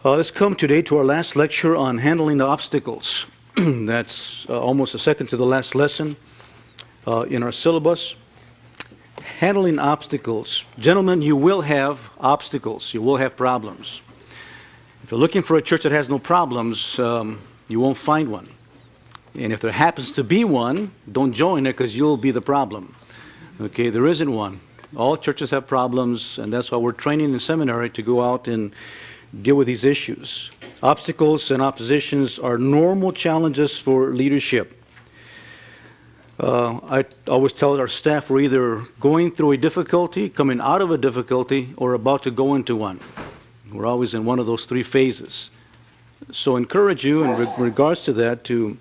Let's come today to our last lecture on handling the obstacles. That's almost the second to the last lesson in our syllabus. Handling obstacles. Gentlemen, you will have obstacles. You will have problems. If you're looking for a church that has no problems, you won't find one. And if there happens to be one, don't join it because you'll be the problem. Okay, there isn't one. All churches have problems, and that's why we're training in seminary to go out and deal with these issues. Obstacles and oppositions are normal challenges for leadership. I always tell our staff we're either going through a difficulty, coming out of a difficulty, or about to go into one. We're always in one of those three phases. So I encourage you in regards to that to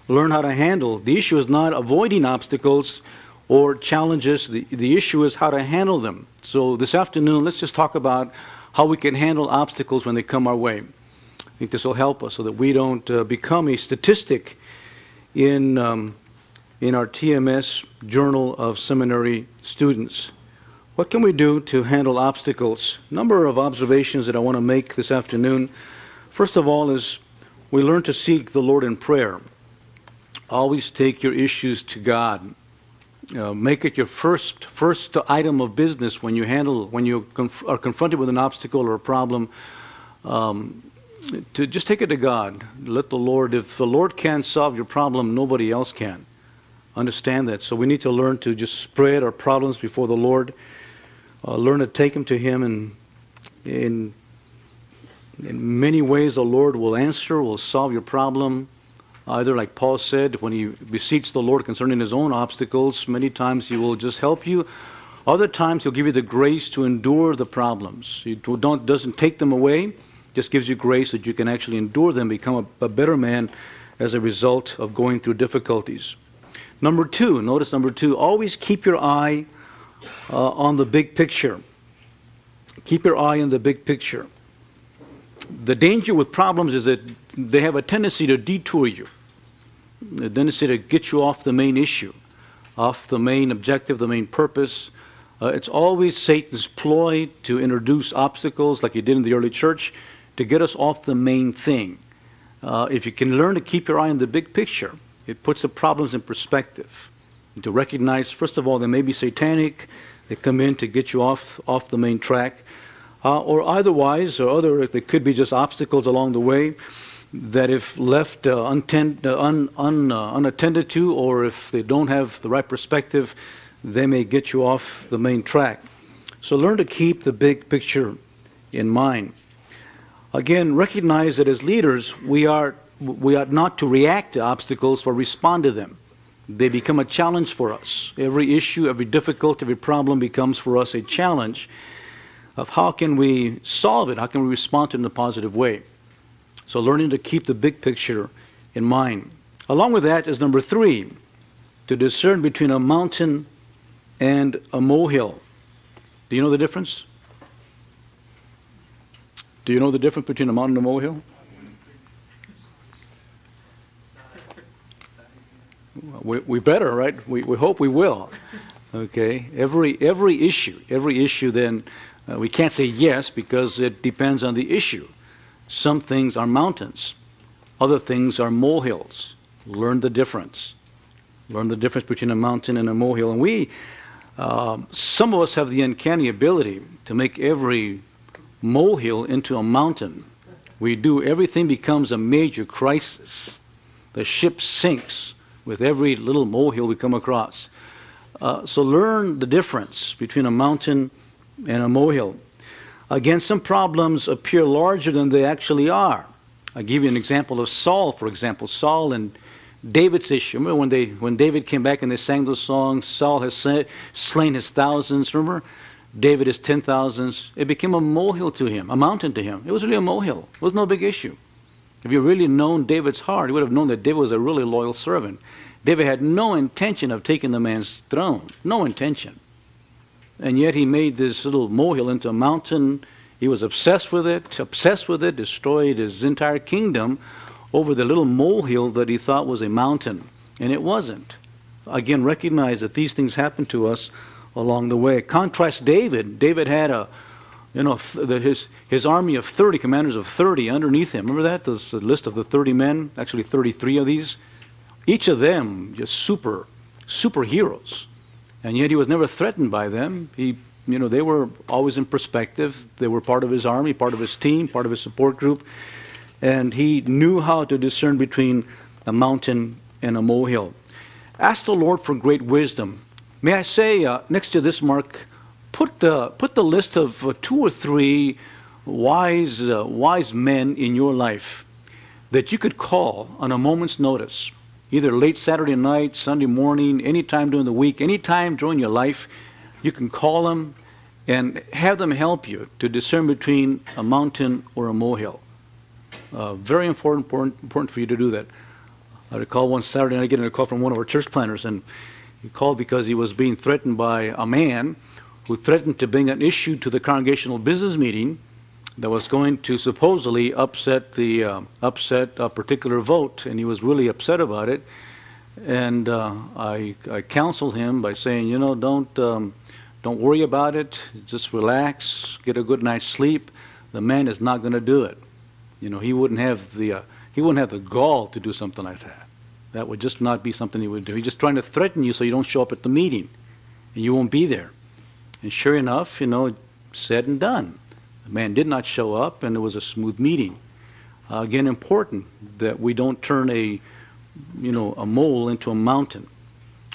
learn how to handle. The issue is not avoiding obstacles or challenges. The issue is how to handle them. So this afternoon, let's just talk about how we can handle obstacles when they come our way. I think this will help us so that we don't become a statistic in our TMS Journal of Seminary Students. What can we do to handle obstacles? A number of observations that I want to make this afternoon. First of all is we learn to seek the Lord in prayer. Always take your issues to God. Make it your first item of business when you are confronted with an obstacle or a problem, to just take it to God. Let the Lord, if the Lord can't solve your problem, nobody else can. Understand that. So we need to learn to just spread our problems before the Lord, learn to take them to Him, and in many ways the Lord will answer, will solve your problem. Either, like Paul said, when he beseeched the Lord concerning his own obstacles, many times He will just help you. Other times He'll give you the grace to endure the problems. He doesn't take them away, just gives you grace that you can actually endure them, become a better man as a result of going through difficulties. Number two, notice number two, always keep your eye on the big picture. Keep your eye on the big picture. The danger with problems is that they have a tendency to detour you, a tendency to get you off the main issue, off the main objective, the main purpose. It's always Satan's ploy to introduce obstacles, like he did in the early church, to get us off the main thing. If you can learn to keep your eye on the big picture, it puts the problems in perspective. To recognize, first of all, they may be satanic. They come in to get you off the main track. Or otherwise, there could be just obstacles along the way that if left unattended to, or if they don't have the right perspective, they may get you off the main track. So learn to keep the big picture in mind. Again, recognize that as leaders, we ought not to react to obstacles but respond to them. They become a challenge for us. Every issue, every difficulty, every problem becomes for us a challenge of how can we solve it, how can we respond to it in a positive way. So learning to keep the big picture in mind. Along with that is number three, to discern between a mountain and a molehill. Do you know the difference? Do you know the difference between a mountain and a molehill? We better, right? We hope we will. Okay. Every issue then, we can't say yes because it depends on the issue. Some things are mountains. Other things are molehills. Learn the difference. Learn the difference between a mountain and a molehill. And some of us have the uncanny ability to make every molehill into a mountain. We do. Everything becomes a major crisis. The ship sinks with every little molehill we come across. So learn the difference between a mountain and a molehill. Again, some problems appear larger than they actually are. I'll give you an example of Saul, for example. Saul and David's issue. Remember when David came back and they sang those songs, Saul has slain his thousands, remember? David his 10,000s. It became a molehill to him, a mountain to him. It was really a molehill. It was no big issue. If you really known David's heart, you would have known that David was a really loyal servant. David had no intention of taking the man's throne. No intention. And yet he made this little molehill into a mountain. He was obsessed with it, destroyed his entire kingdom over the little molehill that he thought was a mountain. And it wasn't. Again, recognize that these things happen to us along the way. Contrast David. David had a You know, his army of 30, commanders of 30 underneath him. Remember that? There's a list of the 30 men, actually 33 of these. Each of them just superheroes. And yet he was never threatened by them. They were always in perspective. They were part of his army, part of his team, part of his support group. And he knew how to discern between a mountain and a molehill. Ask the Lord for great wisdom. May I say, next to this, Mark, put the list of 2 or 3 wise men in your life that you could call on a moment's notice, either late Saturday night, Sunday morning, any time during the week, any time during your life. You can call them and have them help you to discern between a mountain or a molehill. Very important for you to do that. I recall one Saturday night getting a call from one of our church planners, and he called because he was being threatened by a man who threatened to bring an issue to the congregational business meeting that was going to supposedly upset a particular vote, and he was really upset about it. And I counseled him by saying, don't worry about it. Just relax, get a good night's sleep. The man is not going to do it. He wouldn't have the gall to do something like that. That would just not be something he would do. He's just trying to threaten you so you don't show up at the meeting, and you won't be there. And sure enough, said and done. The man did not show up, and it was a smooth meeting. Again, important that we don't turn a mole into a mountain.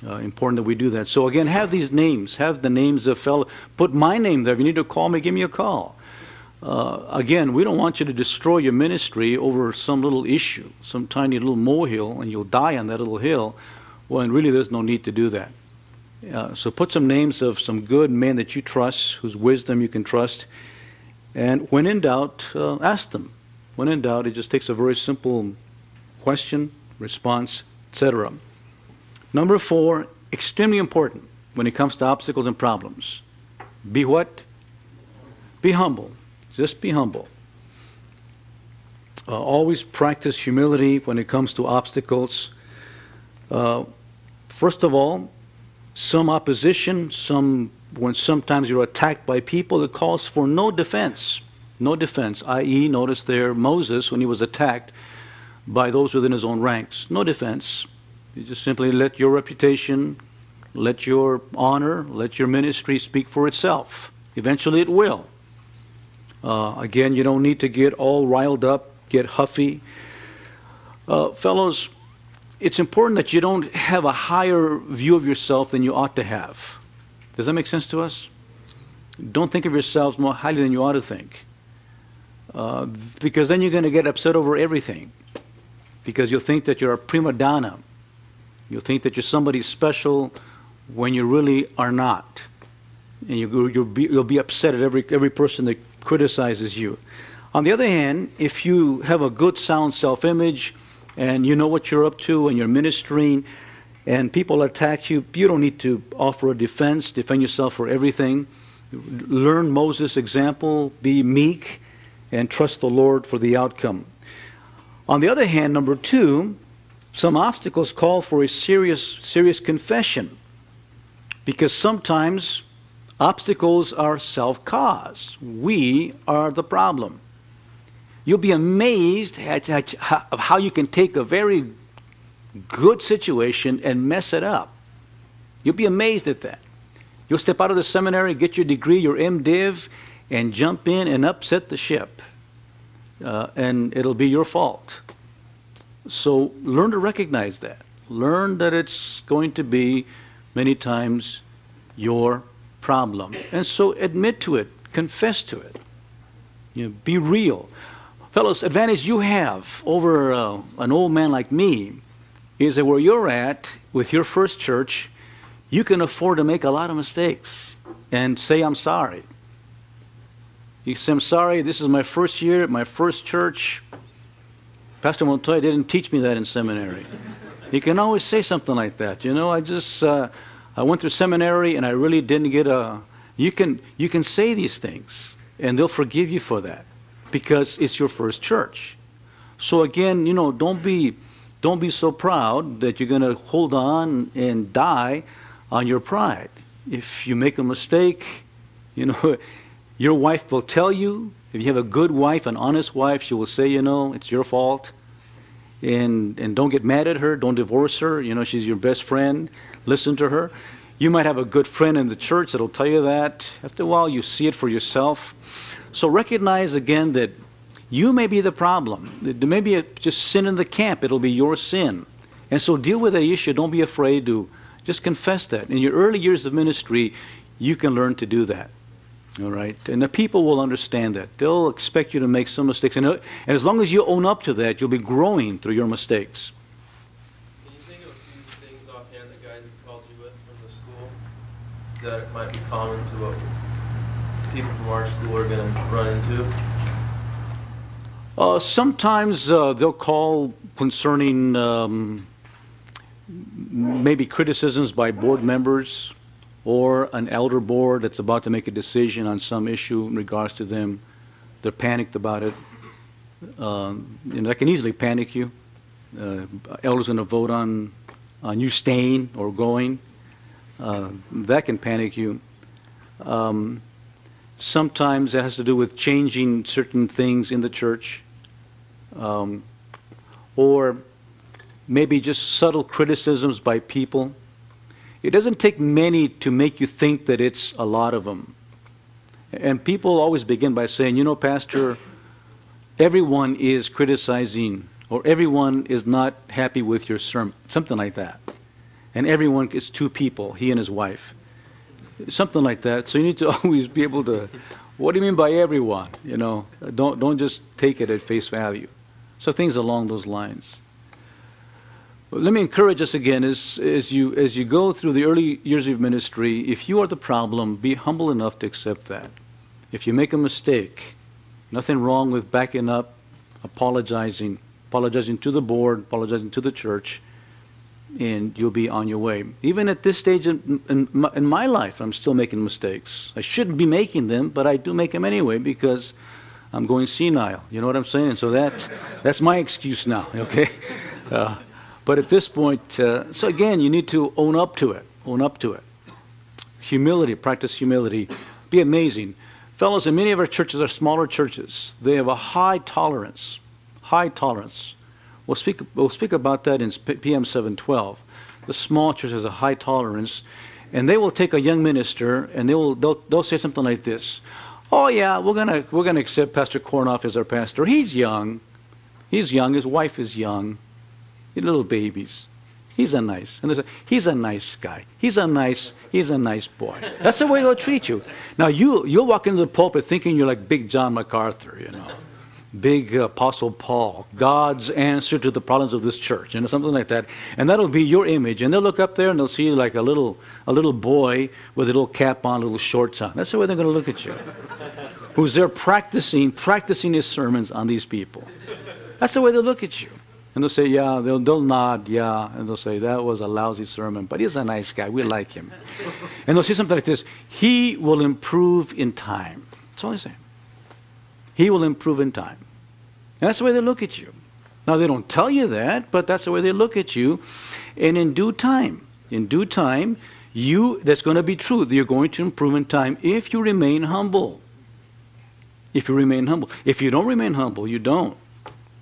Important that we do that. So again, have these names. Have the names of fellow. Put my name there. If you need to call me, give me a call. Again, we don't want you to destroy your ministry over some little issue, some tiny little molehill, and you'll die on that little hill. Well, and really there's no need to do that. So put some names of some good men that you trust, whose wisdom you can trust, and when in doubt, ask them. When in doubt, it just takes a very simple question, response, etc. Number 4, extremely important when it comes to obstacles and problems. Be what? Be humble. Just be humble. Always practice humility when it comes to obstacles. First of all, some opposition, when sometimes you're attacked by people, it calls for no defense. No defense, i.e., notice there Moses, when he was attacked by those within his own ranks. No defense. You just simply let your reputation, let your honor, let your ministry speak for itself. Eventually it will. Again, you don't need to get all riled up, get huffy. Fellows, it's important that you don't have a higher view of yourself than you ought to have. Does that make sense to us? Don't think of yourselves more highly than you ought to think. Because then you're going to get upset over everything. Because you'll think that you're a prima donna. You'll think that you're somebody special when you really are not. And you'll be upset at every person that criticizes you. On the other hand, if you have a good, sound self-image, and you know what you're up to, and you're ministering, and people attack you, you don't need to offer a defense, defend yourself for everything. Learn Moses' example, be meek, and trust the Lord for the outcome. On the other hand, number 2, some obstacles call for a serious confession, because sometimes obstacles are self-caused. We are the problem. You'll be amazed at how you can take a very good situation and mess it up. You'll be amazed at that. You'll step out of the seminary, get your degree, your MDiv, and jump in and upset the ship. And it'll be your fault. So learn to recognize that. Learn that it's going to be many times your problem. And so admit to it. Confess to it. Be real. Fellows, advantage you have over an old man like me is that where you're at with your first church, you can afford to make a lot of mistakes and say, I'm sorry. You say, I'm sorry, this is my first year at my first church. Pastor Montoya didn't teach me that in seminary. You can always say something like that. I went through seminary and I really didn't get a... You can say these things and they'll forgive you for that because it's your first church. So again, don't be so proud that you're going to hold on and die on your pride. If you make a mistake, Your wife will tell you. If you have a good wife, an honest wife, she will say, it's your fault. And don't get mad at her. Don't divorce her. She's your best friend. Listen to her. You might have a good friend in the church that'll tell you that. After a while, you see it for yourself. So recognize again that you may be the problem. There may be just sin in the camp. It'll be your sin. And so deal with that issue. Don't be afraid to just confess that. In your early years of ministry, you can learn to do that. All right? And the people will understand that. They'll expect you to make some mistakes. And as long as you own up to that, you'll be growing through your mistakes. Can you think of a few things offhand that guys have called you with from the school that might be common to what people from our school are going to run into? Sometimes they'll call concerning maybe criticisms by board members or an elder board that's about to make a decision on some issue in regards to them. They're panicked about it. That can easily panic you. Elders going to vote on you staying or going. That can panic you. Sometimes it has to do with changing certain things in the church. Or maybe just subtle criticisms by people. It doesn't take many to make you think that it's a lot of them. And people always begin by saying, Pastor, everyone is criticizing or everyone is not happy with your sermon. Something like that. And everyone is two people, he and his wife. Something like that. So you need to always be able to, what do you mean by everyone? Don't just take it at face value. So things along those lines. Let me encourage us again as you go through the early years of ministry, if you are the problem, be humble enough to accept that. If you make a mistake, nothing wrong with backing up, apologizing to the board, apologizing to the church, and you'll be on your way. Even at this stage in my life, I'm still making mistakes. I shouldn't be making them, but I do make them anyway because I'm going senile. You know what I'm saying? And so that's my excuse now, okay? But at this point, so again, you need to own up to it. Own up to it. Humility, practice humility. Be amazing. Fellows, in many of our churches are smaller churches. They have a high tolerance. High tolerance. We'll speak about that in PM 712. The small church has a high tolerance. And they will take a young minister and they'll say something like this. Oh yeah, we're gonna accept Pastor Kornoff as our pastor. He's young. He's young. His wife is young. Little babies. He's a nice guy. He's a nice boy. That's the way they'll treat you. Now you'll walk into the pulpit thinking you're like big John MacArthur, big Apostle Paul, God's answer to the problems of this church, something like that. And that'll be your image. And they'll look up there and they'll see you like a little boy with a little cap on, little shorts on. That's the way they're going to look at you. Who's there practicing his sermons on these people. That's the way they'll look at you. And they'll say, yeah, they'll nod, yeah. And they'll say, that was a lousy sermon, but he's a nice guy. We like him. And they'll say something like this, he will improve in time. That's all I say. He will improve in time. And that's the way they look at you. Now, they don't tell you that, but that's the way they look at you. And in due time, that's going to be true. You're going to improve in time if you remain humble. If you remain humble. If you don't remain humble, you don't.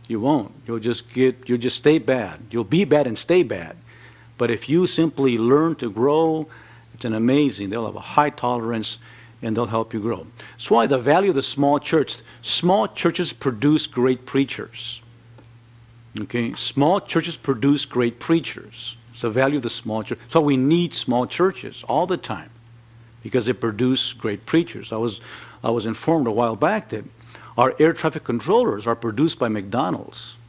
You won't. You'll just stay bad. You'll be bad and stay bad. But if you simply learn to grow, it's an amazing. They'll have a high tolerance and they'll help you grow. That's why the value of the small church. Small churches produce great preachers. Okay? Small churches produce great preachers. It's the value of the small church. So we need small churches all the time because they produce great preachers. I was informed a while back that our air traffic controllers are produced by McDonald's.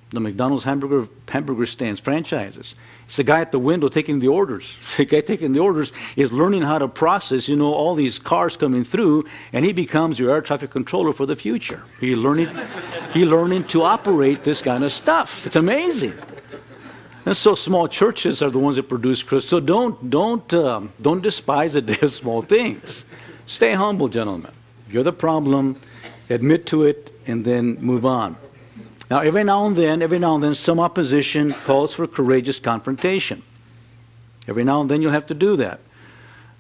The McDonald's hamburger stands, franchises. It's the guy at the window taking the orders. The guy taking the orders is learning how to process, all these cars coming through, and he becomes your air traffic controller for the future. He learning to operate this kind of stuff. It's amazing. And so small churches are the ones that produce Christ. So don't despise the small things. Stay humble, gentlemen. If you're the problem, admit to it, and then move on. Now, every now and then, some opposition calls for courageous confrontation. Every now and then, you'll have to do that.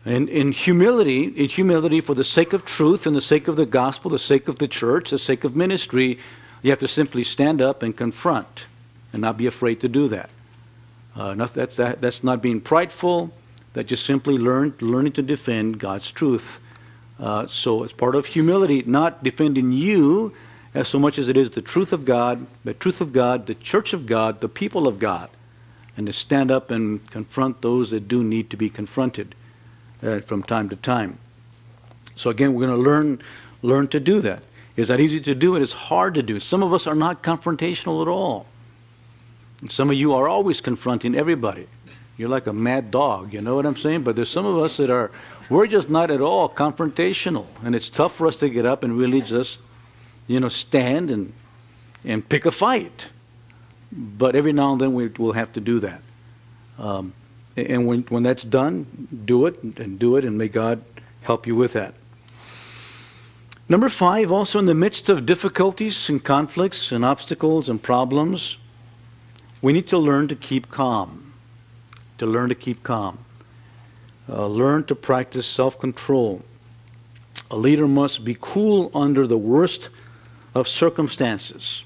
And in humility for the sake of truth and the sake of the gospel, the sake of the church, the sake of ministry, you have to simply stand up and confront and not be afraid to do that. That's not being prideful. That's just simply learning to defend God's truth. So it's part of humility, not defending you as so much as it is the truth of God, the church of God, the people of God, and to stand up and confront those that do need to be confronted from time to time. So again, we're going to learn to do that. Is that easy to do? It is hard to do. Some of us are not confrontational at all. And some of you are always confronting everybody. You're like a mad dog, you know what I'm saying? But there's some of us that we're just not at all confrontational. And it's tough for us to get up and really just, stand and pick a fight. But every now and then we'll have to do that. And when that's done, do it, and may God help you with that. Number 5, also in the midst of difficulties and conflicts and obstacles and problems, we need to learn to keep calm. Learn to practice self-control. A leader must be cool under the worst of circumstances.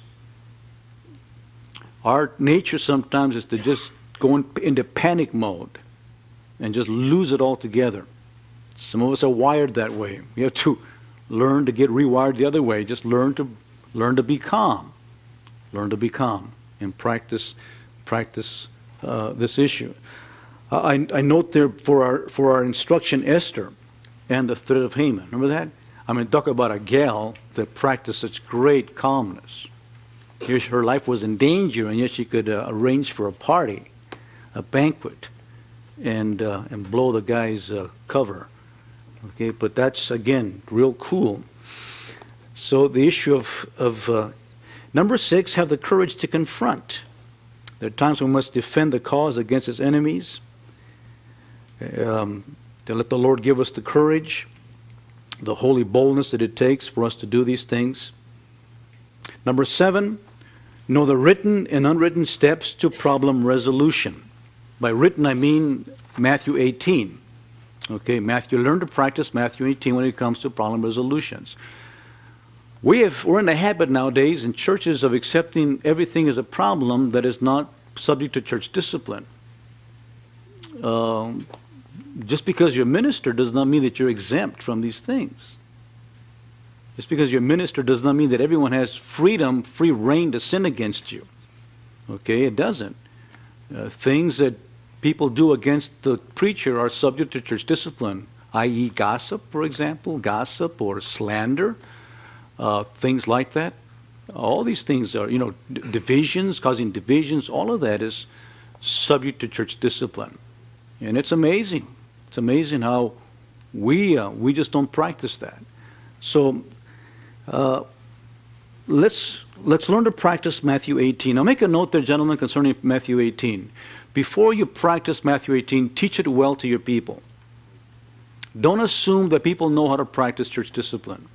Our nature sometimes is to just go into panic mode and just lose it altogether. Some of us are wired that way. We have to learn to get rewired the other way. Just learn to be calm. Learn to be calm and practice this issue. I note there for our instruction Esther and the threat of Haman. Remember that? I mean, talk about a gal that practiced such great calmness. Here her life was in danger, and yet she could arrange for a party, a banquet, and blow the guy's cover. Okay, but that's again real cool. So the issue of number 6, have the courage to confront. There are times when we must defend the cause against its enemies. To let the Lord give us the courage, the holy boldness that it takes for us to do these things. Number 7, know the written and unwritten steps to problem resolution. By written, I mean Matthew 18. Okay, learn to practice Matthew 18 when it comes to problem resolutions. We're in the habit nowadays in churches of accepting everything as a problem that is not subject to church discipline. Just because you're a minister does not mean that you're exempt from these things. Just because you're a minister does not mean that everyone has free reign to sin against you. Okay, it doesn't. Things that people do against the preacher are subject to church discipline, i.e. gossip, for example, gossip or slander, things like that. All these things are, divisions, causing divisions, all of that is subject to church discipline. And it's amazing. It's amazing how we just don't practice that. So let's learn to practice Matthew 18. Now make a note there, gentlemen, concerning Matthew 18. Before you practice Matthew 18, teach it well to your people. Don't assume that people know how to practice church discipline.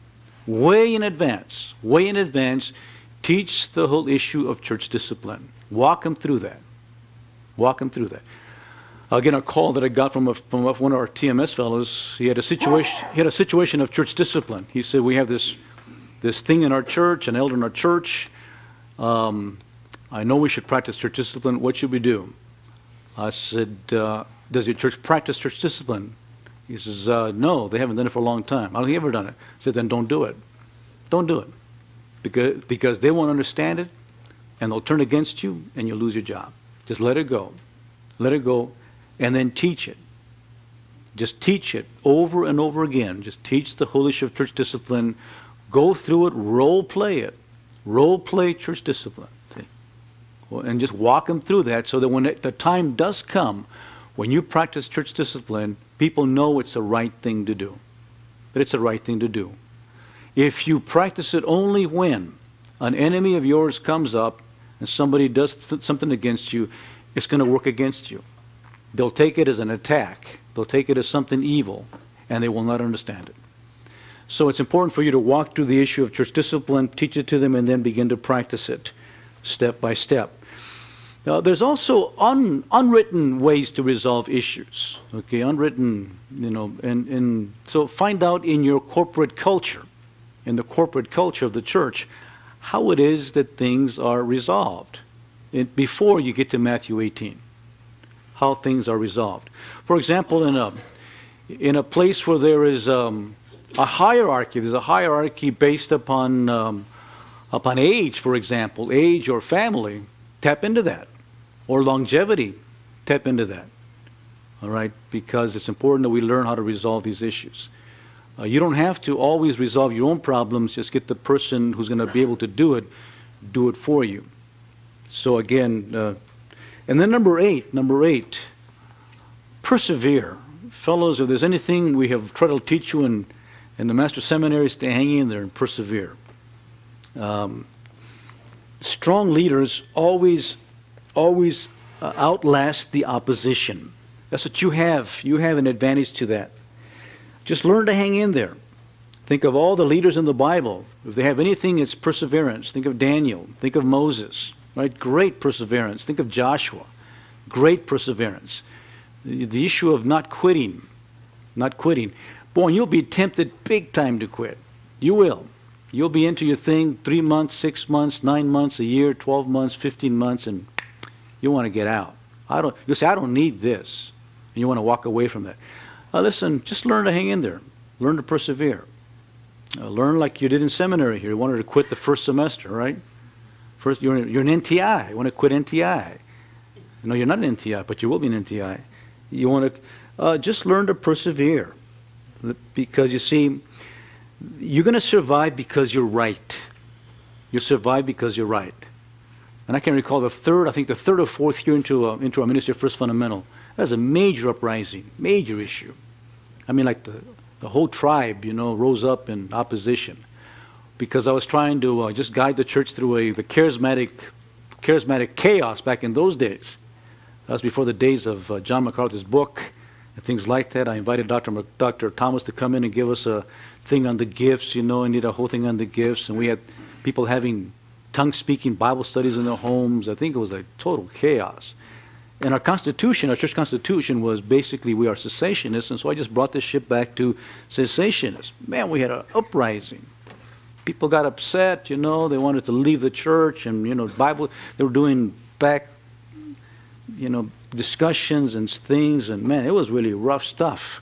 Way in advance, teach the whole issue of church discipline. Walk them through that. Again, a call that I got from one of our TMS fellows. He had a situation of church discipline. He said, "We have this thing in our church, an elder in our church. I know we should practice church discipline. What should we do?" I said, "Does your church practice church discipline?" He says, "No, they haven't done it for a long time." "How have you ever done it?" I said, "Then don't do it. Don't do it. Because they won't understand it, and they'll turn against you, and you'll lose your job. Just let it go. Let it go, and then teach it. Just teach it over and over again. Just teach the whole issue of church discipline. Go through it, role play it. Role play church discipline. See? Well, and just walk them through that so that when the time does come, when you practice church discipline, people know it's the right thing to do. That it's the right thing to do. If you practice it only when an enemy of yours comes up and somebody does something against you, it's going to work against you. They'll take it as an attack. They'll take it as something evil, and they will not understand it. So it's important for you to walk through the issue of church discipline, teach it to them, and then begin to practice it step by step. There's also unwritten ways to resolve issues. Okay, unwritten, and so find out in your corporate culture, in the corporate culture of the church, how it is that things are resolved before you get to Matthew 18. How things are resolved. For example, in a place where there is a hierarchy, there's a hierarchy based upon age, for example, age or family. Tap into that. Or longevity, tap into that. All right? Because it's important that we learn how to resolve these issues. You don't have to always resolve your own problems. Just get the person who's going to be able to do it for you. So again, and then number eight, persevere. Fellows, if there's anything we have tried to teach you in the Master Seminary, stay hanging in there and persevere. Strong leaders always outlast the opposition. That's what you have. You have an advantage to that. Just learn to hang in there. Think of all the leaders in the Bible. If they have anything, it's perseverance. Think of Daniel. Think of Moses. Right? Great perseverance. Think of Joshua. Great perseverance. The issue of not quitting. Not quitting. Boy, you'll be tempted big time to quit. You will. You'll be into your thing 3 months, 6 months, 9 months, a year, 12 months, 15 months, and you want to get out. You'll say, I don't need this. And you want to walk away from that. Listen, just learn to hang in there. Learn to persevere. Learn like you did in seminary here. You wanted to quit the first semester, right? First, you're an NTI. You want to quit NTI. No, you're not an NTI, but you will be an NTI. You want to just learn to persevere. Because you see, you're going to survive because you're right. You survive because you're right. And I can recall the third or fourth year into our Ministry of First Fundamental. That was a major uprising, major issue. I mean, like the whole tribe, rose up in opposition. Because I was trying to just guide the church through the charismatic chaos back in those days. That was before the days of John MacArthur's book and things like that. I invited Dr. Thomas to come in and give us a thing on the gifts, and did a whole thing on the gifts. And we had people having tongue-speaking Bible studies in their homes. I think it was like total chaos. And our Constitution, our church Constitution, was basically we are cessationists, and so I just brought this ship back to cessationists. Man, we had an uprising. People got upset, they wanted to leave the church, and, Bible, they were doing back, discussions and things, and man, it was really rough stuff.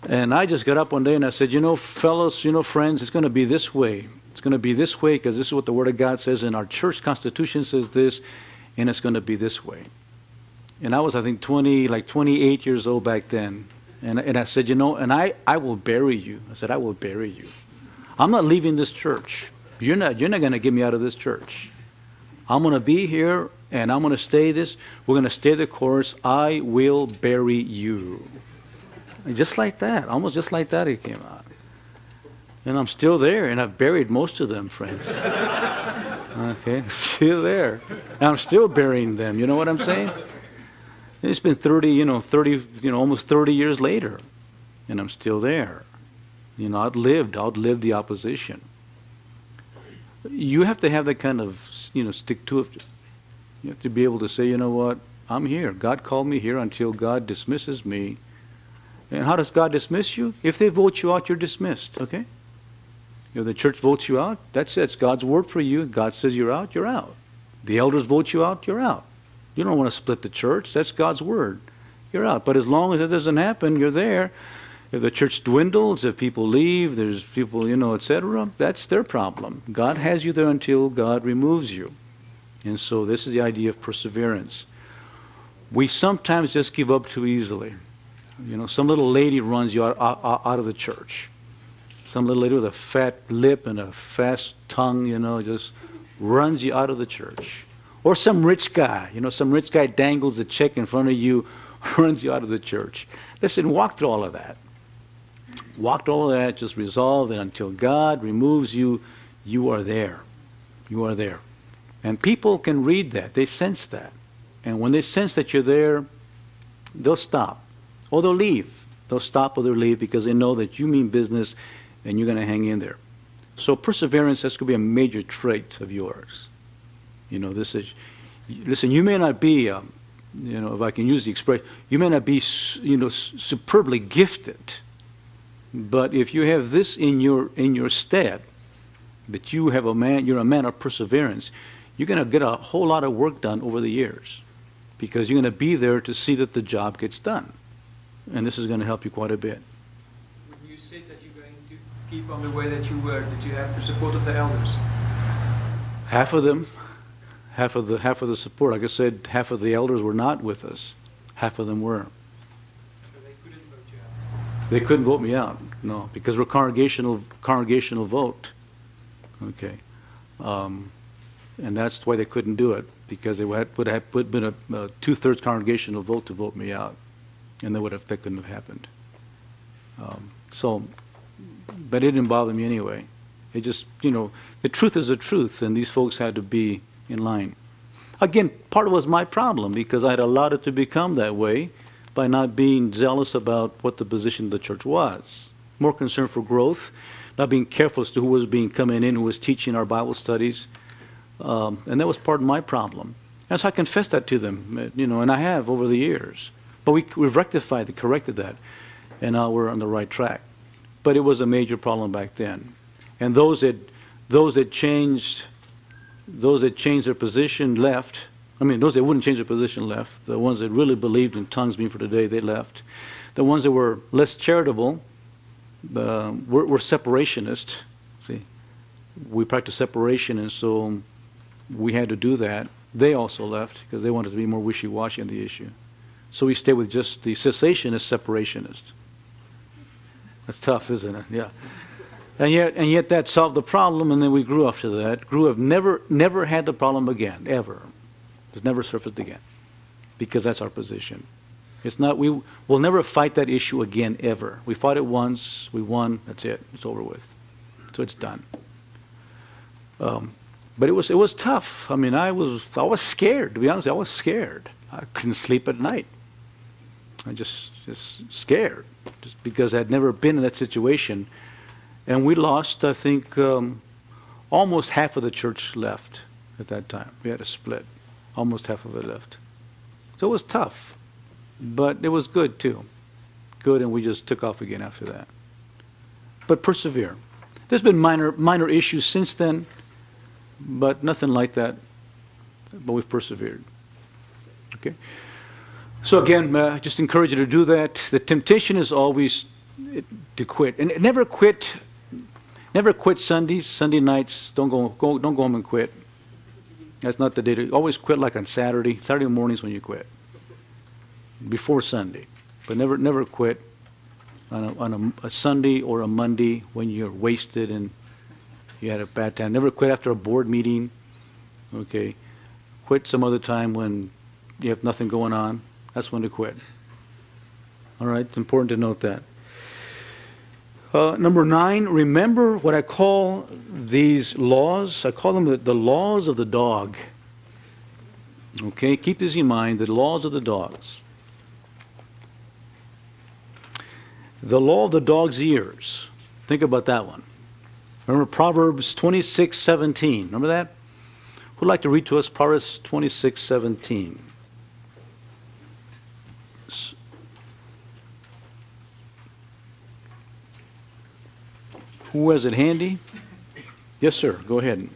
And I just got up one day and I said, fellows, friends, it's going to be this way. It's going to be this way because this is what the Word of God says, and our church Constitution says this, and it's going to be this way. And I was, I think, 28 years old back then. And I said, and I will bury you. I said, I will bury you. I'm not leaving this church. You're not going to get me out of this church. I'm going to be here, and I'm going to stay this. We're going to stay the course. I will bury you. And just like that, almost just like that it came out. And I'm still there, and I've buried most of them, friends. Okay, still there. And I'm still burying them. You know what I'm saying? It's been 30, almost 30 years later, and I'm still there. Outlived the opposition. You have to have that kind of, stick to it. You have to be able to say, you know what, I'm here. God called me here until God dismisses me. And how does God dismiss you? If they vote you out, you're dismissed, okay? If the church votes you out, that's it. It's God's word for you. God says you're out, you're out. The elders vote you out, you're out. You don't want to split the church. That's God's word. You're out. But as long as it doesn't happen, you're there. If the church dwindles, if people leave, there's people, etc., that's their problem. God has you there until God removes you. And so this is the idea of perseverance. We sometimes just give up too easily. Some little lady runs you out of the church. Some little lady with a fat lip and a fast tongue, just runs you out of the church. Or some rich guy, some rich guy dangles a check in front of you, runs you out of the church. Listen, walk through all of that. Walk through all of that, just resolve that until God removes you, you are there. You are there. And people can read that. They sense that. And when they sense that you're there, they'll stop. Or they'll leave. They'll stop or they'll leave because they know that you mean business and you're going to hang in there. So perseverance, that's going to be a major trait of yours. This is, Listen, you may not be, if I can use the expression, you may not be, superbly gifted, but if you have this in your stead, that you're a man of perseverance, you're going to get a whole lot of work done over the years, because you're going to be there to see that the job gets done, and this is going to help you quite a bit. When you said that you're going to keep on the way that you were, did you have the support of the elders? Half of them. Half of the support. Like I said, half of the elders were not with us. Half of them were. So they couldn't vote you out? They couldn't vote me out, no, because we're congregational vote. Okay, and that's why they couldn't do it, because they would have been a 2/3 congregational vote to vote me out, and that couldn't have happened. But it didn't bother me anyway. It just, the truth is the truth, and these folks had to be in line. Again, part of it was my problem, because I had allowed it to become that way by not being zealous about what the position of the church was. More concerned for growth, not being careful as to who was coming in, who was teaching our Bible studies. And that was part of my problem. And so I confessed that to them, and I have over the years. But we've rectified, corrected that, and now we're on the right track. But it was a major problem back then. And those that changed their position left. I mean, those that wouldn't change their position left. The ones that really believed in tongues being for today, they left. The ones that were less charitable were separationists. See, we practice separation, and so we had to do that. They also left because they wanted to be more wishy-washy on the issue. So we stayed with just the cessationist separationist. That's tough, isn't it? Yeah. And yet that solved the problem, and then we grew after that. Never had the problem again, ever. It's never surfaced again, because that's our position. It's not, we'll never fight that issue again, ever. We fought it once, we won, that's it, it's over with. So it's done. But it was tough. I mean, I was scared, to be honest. I was scared. I couldn't sleep at night. I just scared, just because I'd never been in that situation. And we lost, I think, almost half of the church left at that time. We had a split. Almost half of it left. So it was tough, but it was good too. Good, and we just took off again after that. But persevere. There's been minor issues since then, but nothing like that. But we've persevered. Okay? So again, just encourage you to do that. The temptation is always to quit. And never quit. Never quit Sunday nights. Don't go home and quit. That's not the day to always quit, like on Saturday mornings when you quit. Before Sunday. But never quit on a Sunday or a Monday when you're wasted and you had a bad time. Never quit after a board meeting. Okay. Quit some other time when you have nothing going on. That's when to quit. All right, it's important to note that. Number 9, remember what I call these laws. I call them the laws of the dog. Okay, keep this in mind, the laws of the dogs. The law of the dog's ears. Think about that one. Remember Proverbs 26:17. Remember that? Who'd like to read to us Proverbs 26:17? Who has it handy? Yes, sir. Go ahead.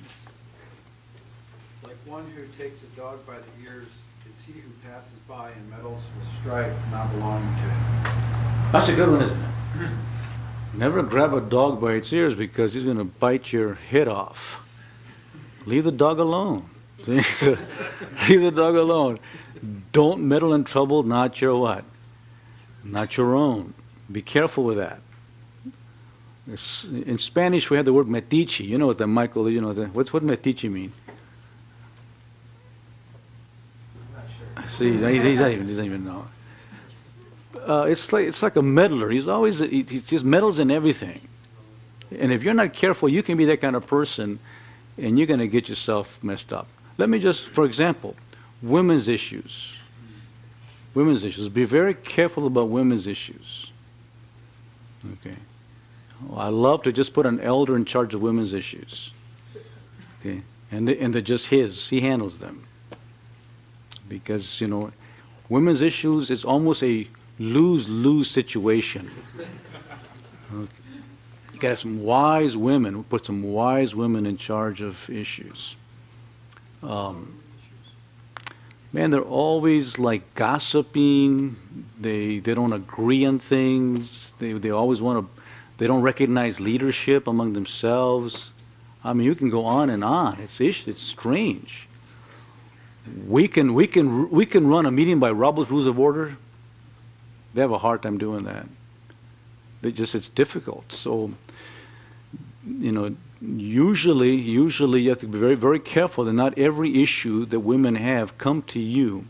Like one who takes a dog by the ears is he who passes by and meddles with strife not belonging to him. That's a good one, isn't it? Never grab a dog by its ears, because he's going to bite your head off. Leave the dog alone. Leave the dog alone. Don't meddle in trouble, not your what? Not your own. Be careful with that. In Spanish, we have the word metiche. You know what that, Michael, what metiche mean? I'm not sure. See, he doesn't even know. It's like a meddler. He just meddles in everything. And if you're not careful, you can be that kind of person, and you're going to get yourself messed up. Let me just, for example, women's issues. Women's issues. Be very careful about women's issues. Okay. I love to just put an elder in charge of women's issues. Okay. And they're just his. He handles them. because, you know, women's issues is almost a lose-lose situation. You got to have some wise women. We put some wise women in charge of issues. Man, they're always like gossiping. They don't agree on things. They always want to. They don't recognize leadership among themselves. I mean, you can go on and on. It's strange. We can run a meeting by Robert's Rules of Order. They have a hard time doing that. It's difficult. So, you know, usually you have to be very, very careful that not every issue that women have come to you.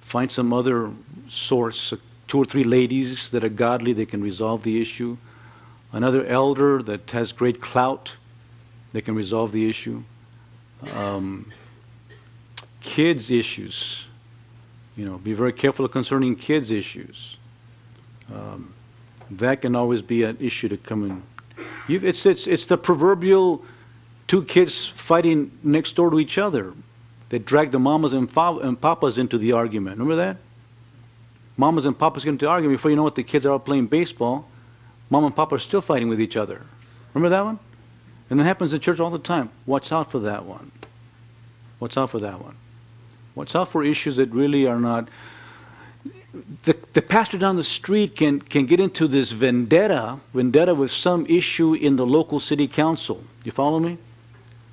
Find some other source, 2 or 3 ladies that are godly, they can resolve the issue. Another elder that has great clout, they can resolve the issue. Kids issues, you know, be very careful concerning kids issues. That can always be an issue to come in. It's the proverbial 2 kids fighting next door to each other. They drag the mamas and papas into the argument. Remember that? Mamas and papas get into the argument. Before you know it, the kids are out playing baseball. Mom and papa are still fighting with each other. Remember that one? And that happens in church all the time. Watch out for that one. Watch out for that one. Watch out for issues that really are not. The pastor down the street can get into this vendetta with some issue in the local city council. You follow me?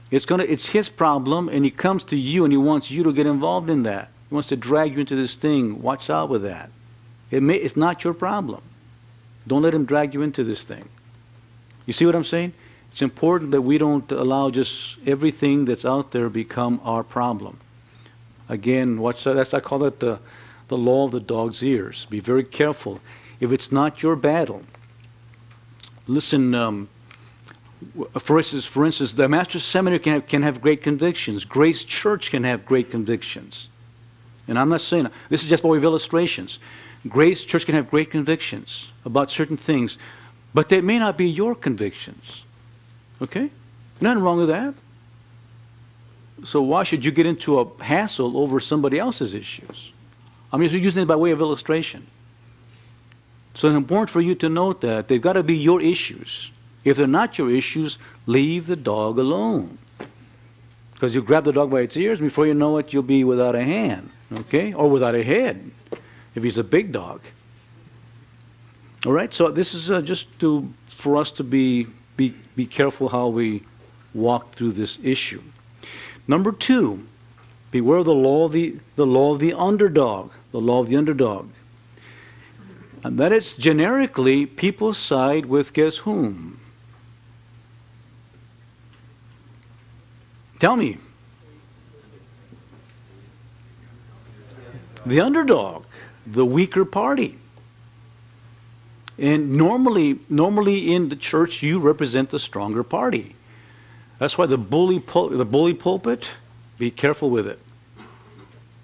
It's his problem, and he comes to you and he wants you to get involved in that. He wants to drag you into this thing. Watch out with that. It's not your problem. Don't let him drag you into this thing. You see what I'm saying? It's important that we don't allow just everything that's out there become our problem. Again, watch that. I call it the law of the dog's ears. Be very careful. If it's not your battle, listen. For instance, the Master's Seminary can have great convictions. Grace Church can have great convictions. And I'm not saying this is just by way of illustrations. Grace Church can have great convictions about certain things, but they may not be your convictions. Okay? Nothing wrong with that. So why should you get into a hassle over somebody else's issues? I mean, you're using it by way of illustration. So it's important for you to note that they've got to be your issues. If they're not your issues, leave the dog alone. Because you grab the dog by its ears, before you know it, you'll be without a hand, okay? Or without a head, if he's a big dog. All right, so this is just for us to be careful how we walk through this issue. Number 2, beware of the law of the underdog. The law of the underdog. And that is generically people side with guess whom? Tell me. The underdog, the weaker party. And normally in the church, you represent the stronger party. That's why the bully pulpit, be careful with it.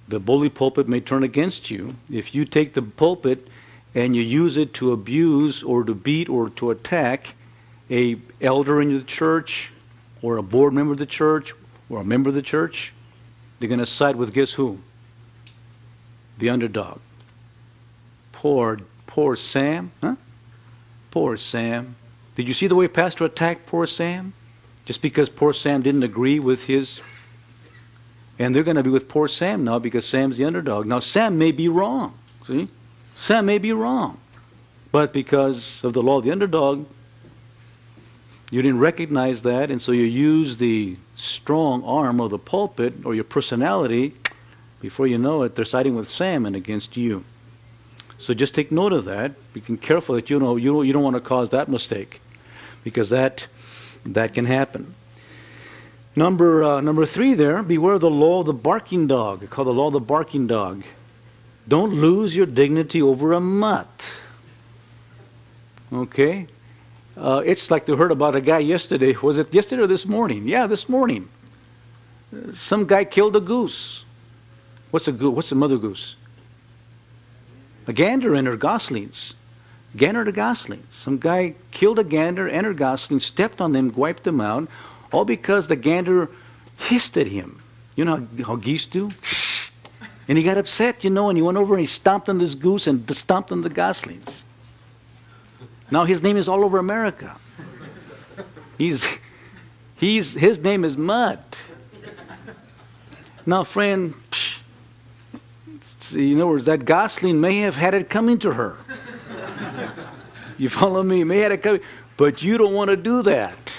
The bully pulpit may turn against you. If you take the pulpit and you use it to abuse or to beat or to attack a elder in the church or a board member of the church or a member of the church, they're going to side with guess who? The underdog. Poor Sam, huh? Poor Sam. Did you see the way Pastor attacked poor Sam? Just because poor Sam didn't agree with his. And they're going to be with poor Sam now because Sam's the underdog. Now Sam may be wrong, see? Sam may be wrong. But because of the law of the underdog, you didn't recognize that, and so you use the strong arm of the pulpit or your personality. Before you know it, they're siding with Sam and against you. So just take note of that. Be careful that you don't want to cause that mistake, because that can happen. Number 3 there, beware of the law of the barking dog. It's called the law of the barking dog. Don't lose your dignity over a mutt. Okay? It's like they heard about a guy yesterday. Was it yesterday or this morning? Yeah, this morning. Some guy killed a goose. What's a goose? What's a mother goose? A gander and her goslings. Gander and her goslings. Some guy killed a gander and her goslings, stepped on them, wiped them out, all because the gander hissed at him. You know how geese do? And he got upset, you know, and he went over and he stomped on this goose and stomped on the goslings. Now his name is all over America. His name is Mud. Now, friend, in other words, that gosling may have had it coming to her. You follow me? May have had it coming, but you don't want to do that.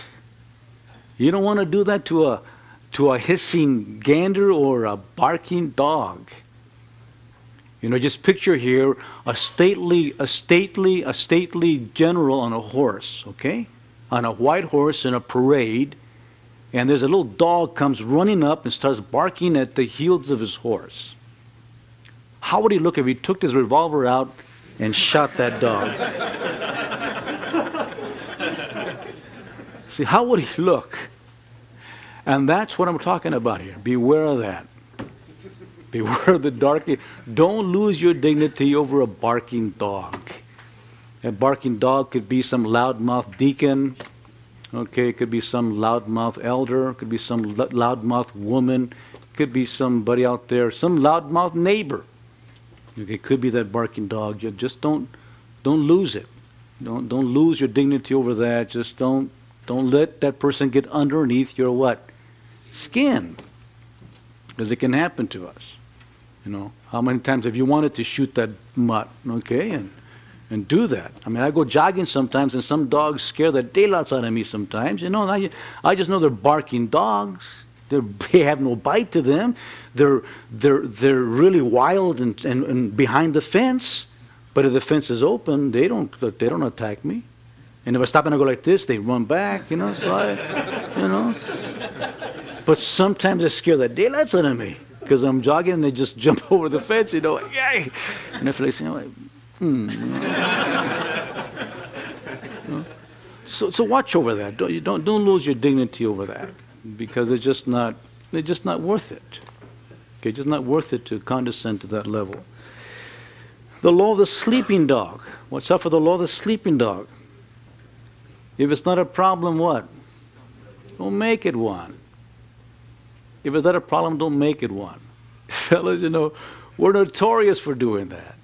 You don't want to do that to a hissing gander or a barking dog. You know, just picture here a stately general on a horse, okay? On a white horse in a parade, and there's a little dog comes running up and starts barking at the heels of his horse. How would he look if he took his revolver out and shot that dog? See, how would he look? And that's what I'm talking about here. Beware of that. Beware of the dark. Don't lose your dignity over a barking dog. That barking dog could be some loudmouth deacon. Okay, it could be some loudmouth elder. It could be some loudmouth woman. It could be somebody out there, some loudmouth neighbor. Okay, it could be that barking dog. You just don't lose it. Don't lose your dignity over that. Just don't let that person get underneath your what? Skin. Because it can happen to us. You know, how many times have you wanted to shoot that mutt, okay, and do that? I mean, I go jogging sometimes, and some dogs scare the daylights out of me sometimes. You know, and I just know they're barking dogs. They have no bite to them. They're really wild and behind the fence. But if the fence is open, they don't attack me. And if I stop and I go like this, they run back. You know, But sometimes they scare the daylights out of me because I'm jogging and they just jump over the fence. You know, yay! And I feel like, So watch over that. Don't lose your dignity over that, because it's just not worth it. Okay, just not worth it to condescend to that level. The law of the sleeping dog. What's up for the law of the sleeping dog? If it's not a problem, what? Don't make it one. If it's not a problem, don't make it one. Fellas, you know, we're notorious for doing that.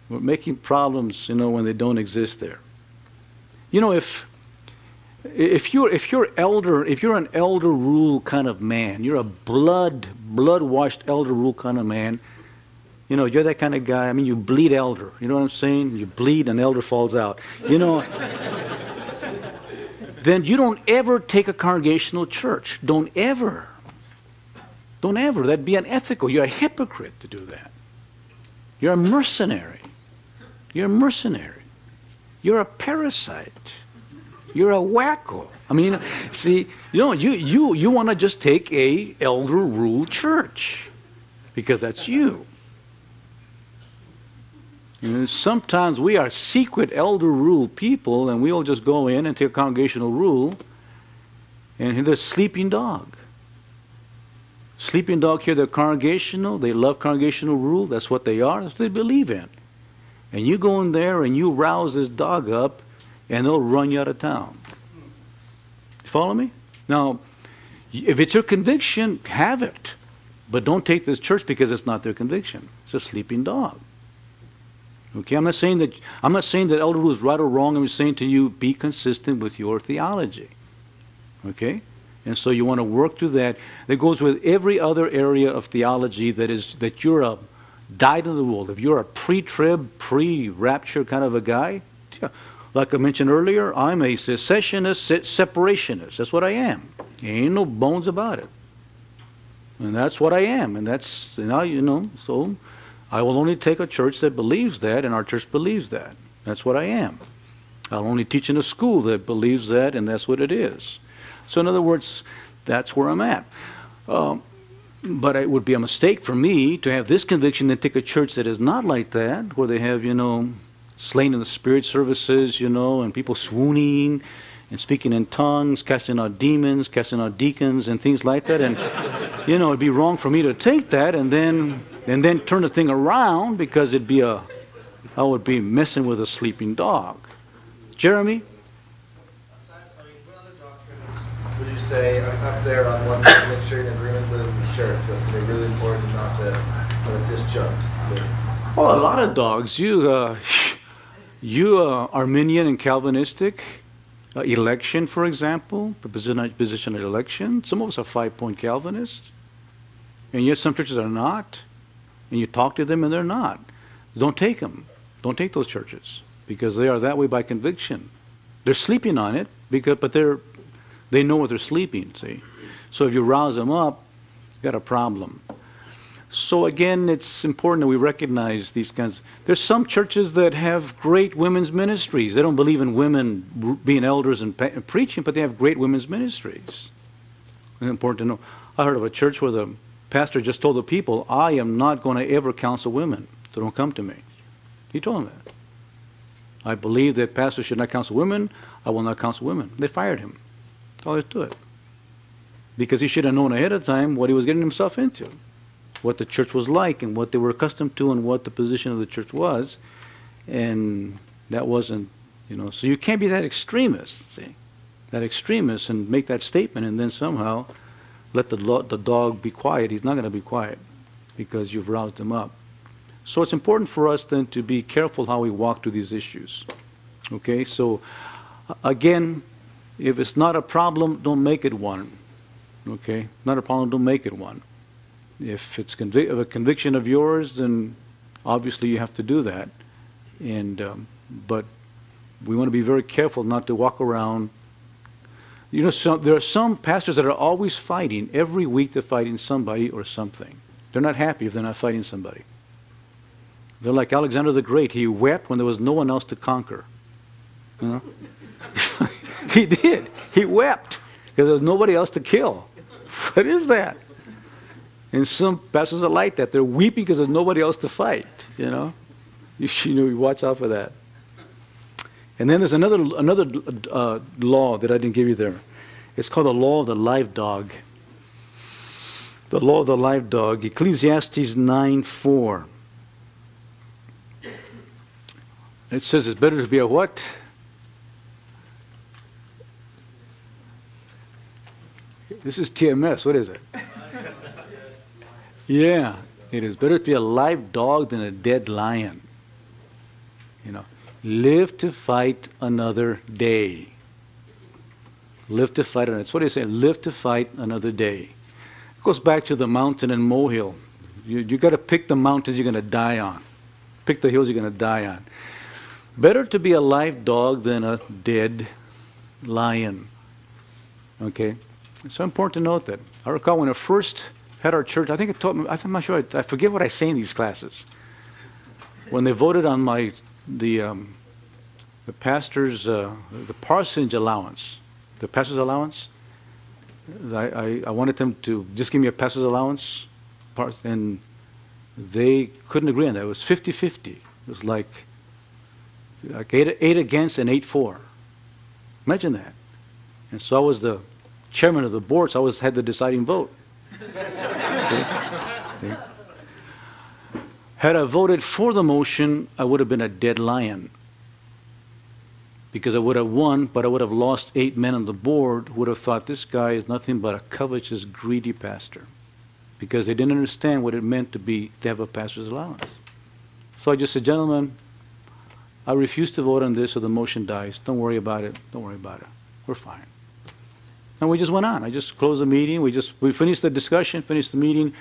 We're making problems, you know, when they don't exist there. You know, if you're an elder rule kind of man, you're a blood-washed elder rule kind of man, you know, you're that kind of guy. I mean, you bleed elder. You know what I'm saying? You bleed and elder falls out. You know, then you don't ever take a congregational church. Don't ever. Don't ever. That'd be unethical. You're a hypocrite to do that. You're a mercenary. You're a mercenary. You're a parasite. You're a wacko. I mean, see, you want to just take a elder rule church because that's you. And sometimes we are secret elder rule people, and we'll just go in and take a congregational rule, and there's sleeping dog. Sleeping dog here, they're congregational. They love congregational rule. That's what they are. That's what they believe in. And you go in there and you rouse this dog up, and they'll run you out of town. You follow me? Now, if it's your conviction, have it. But don't take this church because it's not their conviction. It's a sleeping dog. Okay, I'm not saying that elder rule is right or wrong. I'm saying to you, be consistent with your theology. Okay? And so you want to work through that. That goes with every other area of theology that you're a dyed in the wool. If you're a pre-trib, pre-rapture kind of a guy, like I mentioned earlier, I'm a cessationist, separationist. That's what I am. Ain't no bones about it. And that's what I am. And that's, you know, so I will only take a church that believes that, and our church believes that. That's what I am. I'll only teach in a school that believes that, and that's what it is. So in other words, that's where I'm at. But it would be a mistake for me to have this conviction and take a church that is not like that, where they have, you know, slain in the spirit services, you know, and people swooning and speaking in tongues, casting out demons, casting out deacons and things like that. And, you know, it'd be wrong for me to take that and then turn the thing around, because I would be messing with a sleeping dog. Jeremy? What other doctrines would you say are up there on what to make sure you're in agreement with the church, that they really important not to But this jumped. Oh, a lot of dogs. You Arminian and Calvinistic election, for example, the positional election. Some of us are 5-point Calvinists, and yet some churches are not. And you talk to them, and they're not. Don't take them. Don't take those churches because they are that way by conviction. They're sleeping on it but they know what they're sleeping. See, so if you rouse them up, you got a problem. So again, it's important that we recognize these kinds. There's some churches that have great women's ministries. They don't believe in women being elders and preaching, but they have great women's ministries. It's important to know. I heard of a church where the pastor just told the people, I am not going to ever counsel women, so don't come to me. He told them that. I believe that pastors should not counsel women. I will not counsel women. They fired him. That's all there is to it. Because he should have known ahead of time what he was getting himself into, what the church was like and what they were accustomed to and what the position of the church was. And that wasn't, so you can't be that extremist, see, that extremist and make that statement and then somehow let the dog be quiet. He's not going to be quiet because you've roused him up. So it's important for us then to be careful how we walk through these issues. Okay, so again, if it's not a problem, don't make it one. Okay, not a problem, don't make it one. If it's a conviction of yours, then obviously you have to do that. And but we want to be very careful not to walk around. There are some pastors that are always fighting. Every week they're fighting somebody or something. They're not happy if they're not fighting somebody. They're like Alexander the Great. He wept when there was no one else to conquer. He did. He wept because there was nobody else to kill. What is that? And some pastors are like that. They're weeping because there's nobody else to fight. You watch out for that. And then there's another law that I didn't give you there. It's called the law of the live dog. The law of the live dog. Ecclesiastes 9:4. It says it's better to be a what? This is TMS. What is it? Yeah, it is better to be a live dog than a dead lion. Live to fight another day. Live to fight another. That's what he's saying. Live to fight another day. It goes back to the mountain and molehill. You got to pick the mountains you're going to die on. Pick the hills you're going to die on. Better to be a live dog than a dead lion. Okay? It's so important to note that. I recall when I first had our church, I think it taught me, I'm not sure, I forget what I say in these classes. When they voted on the pastor's, the parsonage allowance, the pastor's allowance, I wanted them to just give me a pastor's allowance, and they couldn't agree on that. It was 50-50. It was like 8 against and 8 for. Imagine that. And so I was the chairman of the board, so I had the deciding vote. See? Had I voted for the motion, I would have been a dead lion. Because I would have won, but I would have lost 8 men on the board who would have thought this guy is nothing but a covetous, greedy pastor. Because they didn't understand what it meant to have a pastor's allowance. So I just said, gentlemen, I refuse to vote on this so the motion dies. Don't worry about it. Don't worry about it. We're fine. And we just went on. I just closed the meeting. We finished the discussion, finished the meeting.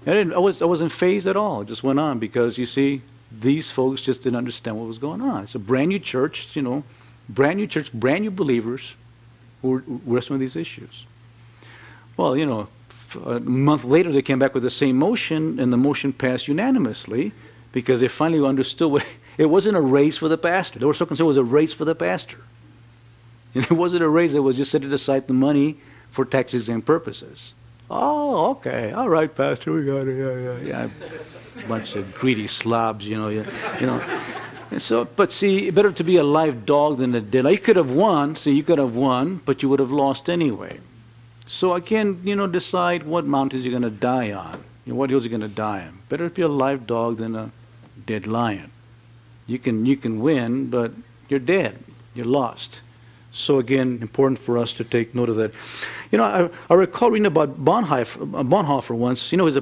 And I wasn't fazed at all. It just went on because, you see, these folks just didn't understand what was going on. It's a brand new church, brand new church, brand new believers who were wrestling with these issues. Well, a month later they came back with the same motion, and the motion passed unanimously because they finally understood what it wasn't a race for the pastor. They were so concerned it was a race for the pastor. And it wasn't a race that was just setting aside the money for tax-exempt purposes. Oh, okay. All right, Pastor, we got it. Yeah. A bunch of greedy slobs, And so, but see, better to be a live dog than a dead. You could have won, but you would have lost anyway. So again, decide what mountains you're going to die on. What hills you're going to die on. Better to be a live dog than a dead lion. You can win, but you're dead. You're lost. So again, important for us to take note of that. You know, I recall reading about Bonhoeffer once. You know, it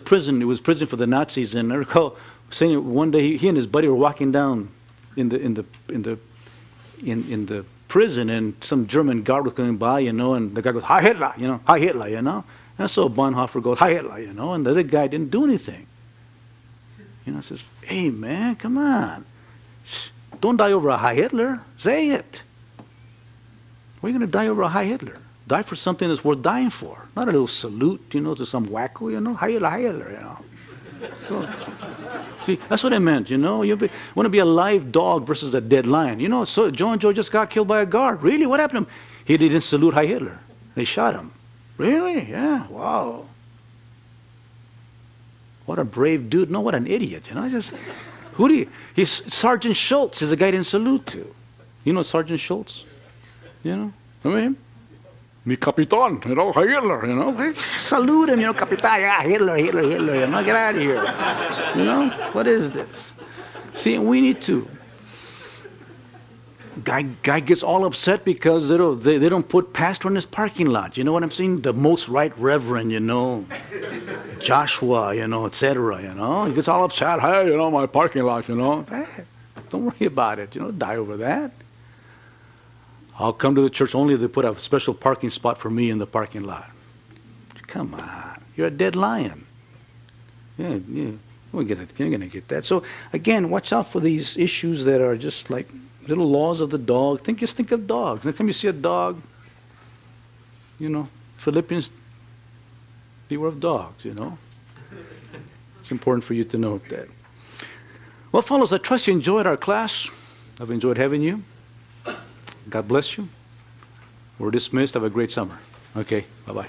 was prison for the Nazis, and I recall saying one day he and his buddy were walking down in the prison, and some German guard was going by, you know, and the guy goes, "Hi Hitler," you know, "Hi Hitler," you know. And so Bonhoeffer goes, "Hi Hitler," you know, and the other guy didn't do anything. You know, says, "Hey man, come on. Don't die over a Hi Hitler. Say it. Why are you going to die over a Hi Hitler? Die for something that's worth dying for. Not a little salute, you know, to some wacko, you know. Hi Hitler, you know." So, see, that's what I meant, you know. You want to be a live dog versus a dead lion. You know, so Joe and Joe just got killed by a guard. Really? What happened to him? He didn't salute Hi Hitler. They shot him. Really? Yeah. Wow. What a brave dude. No, what an idiot, you know. He's Sergeant Schultz is the guy he didn't salute to. You know Sergeant Schultz? You know? Remember him? Mi Capitan, you know, Hi Hitler, you know. Salute him, you know, Capitan, yeah, Hitler, you know, get out of here. You know? What is this? See, we need to. Guy gets all upset because they don't put pastor in his parking lot. You know what I'm saying? The most right reverend, you know, Joshua, you know, etc. You know, he gets all upset. Hey, you know, my parking lot, you know. Hey, don't worry about it. You know, die over that. I'll come to the church only if they put a special parking spot for me in the parking lot. Come on, you're a dead lion. Yeah, you're gonna get that. So again, watch out for these issues that are just like little laws of the dog. Just think of dogs. Next time you see a dog, you know, Philippians, beware of dogs, you know. It's important for you to note that. Well, fellows, I trust you enjoyed our class. I've enjoyed having you. God bless you. We're dismissed. Have a great summer. Okay, bye-bye.